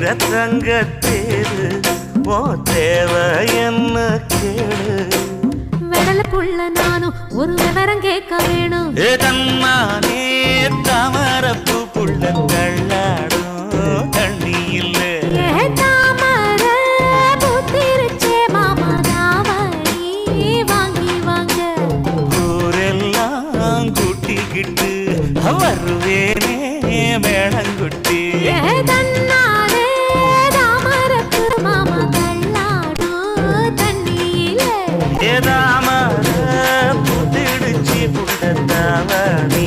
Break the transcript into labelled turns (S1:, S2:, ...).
S1: தங்கத்தேரு ஓ தேவை என்ன கேளு
S2: வெடலுக்குள்ள நானும் ஒரு விவரம் கேட்க வேணும்
S1: தன்னானே தாமரப்பு புள்ள தள்ளாடும் தண்ணி இல்ல
S2: தாமர பூத்திருச்சே மாமா தாவணி வாங்கி வாங்க
S1: ஊரெல்லாம் கூட்டிக்கிட்டு வருவேனே மேளங்குட்டி
S2: தன்னாலே தாமரப்பு மாமா தள்ளாடும் தண்ணியில
S1: தாமர புத்திடுச்சி புள்ள தாவணி